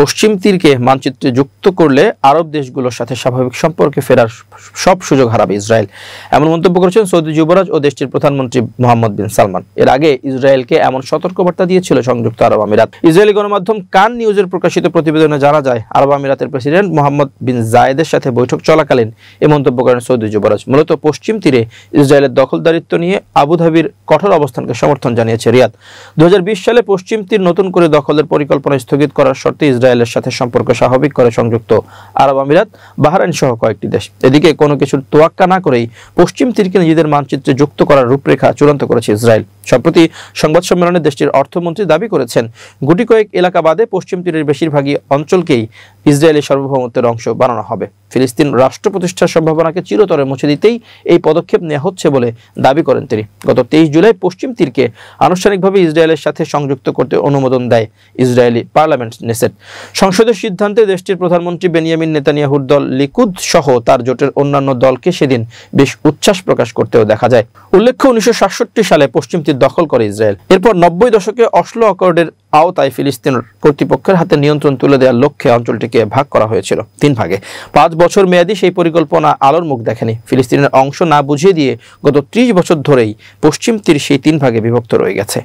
পশ্চিম তীরকে মানচিত্রে যুক্ত করলে আরব দেশগুলোর সাথে স্বাভাবিক সম্পর্কে ফেরার সব সুযোগ হারাবে ইসরায়েল। এমন মন্তব্য করেছেন সৌদি যুবরাজ ও দেশটির প্রধানমন্ত্রী মোহাম্মদ বিন সালমান। এর আগে ইসরায়েলকে এমন সতর্কবার্তা দিয়েছিল সংযুক্ত আরব আমিরাত। ইসরায়েলি গণমাধ্যম কান নিউজের প্রকাশিত প্রতিবেদনে জানা যায়, আরব আমিরাতের প্রেসিডেন্ট মোহাম্মদ বিন জায়েদের সাথে বৈঠক চলাকালীন এ মন্তব্য করেন সৌদি যুবরাজ। মূলত পশ্চিম তীরে ইসরায়েলের দখলদারিত্ব নিয়ে আবুধাবির কঠোর অবস্থানকে সমর্থন জানিয়েছে রিয়াদ। 2020 সালে পশ্চিম তীর নতুন করে দখলের পরিকল্পনা স্থগিত করার শর্তে ইসরায়েলের সাথে সম্পর্ক স্বাভাবিক করে সংযুক্ত আরব আমিরাত, বাহরাইন সহ কয়েকটি দেশ। এদিকে কোনো কিছুর তোয়াক্কা না করেই পশ্চিম তীরকে নিজেদের মানচিত্রে যুক্ত করার রূপরেখা চূড়ান্ত করেছে ইসরায়েল। সম্প্রতি সংবাদ সম্মেলনে দেশটির অর্থমন্ত্রী দাবি করেছেন, গুটি কয়েক এলাকা বাদে পশ্চিম তীরের বেশিরভাগই অঞ্চলকেই ইসরায়েলি সার্বভৌমত্বের অংশ বানানো হবে। ফিলিস্তিন রাষ্ট্র প্রতিষ্ঠার সম্ভাবনাকে চিরতরে মুছে দিতেই এই পদক্ষেপ নেওয়া হচ্ছে বলে দাবি করেন তিনি। গত 23 জুলাই পশ্চিম তীরকে আনুষ্ঠানিকভাবে ইসরায়েলের সাথে সংযুক্ত করতে অনুমোদন দেয় ইসরায়েলি পার্লামেন্ট নেসেট। সংসদের সিদ্ধান্তে দেশটির প্রধানমন্ত্রী বেনিয়ামিন নেতানিয়াহুর দল লিকুদ সহ তার জোটের অন্যান্য দলকে সেদিন বেশ উচ্ছ্বাস প্রকাশ করতেও দেখা যায়। উল্লেখ্য, 1967 সালে পশ্চিম তীর দখল করে ইসরায়েল। এরপর 90 দশকে অসলো অ্যাকর্ডের আওতায় ফিলিস্তিন কর্তৃপক্ষের হাতে নিয়ন্ত্রণ তুলে দেওয়ার লক্ষ্যে অঞ্চলটিকে ভাগ করা হয়েছিল 3 ভাগে। 5 বছর মেয়াদী সেই পরিকল্পনা আলোর মুখ দেখেনি। ফিলিস্তিনের অংশ না বুঝিয়ে দিয়ে গত 30 বছর ধরেই পশ্চিম তীর সেই 3 ভাগে বিভক্ত রয়ে গেছে।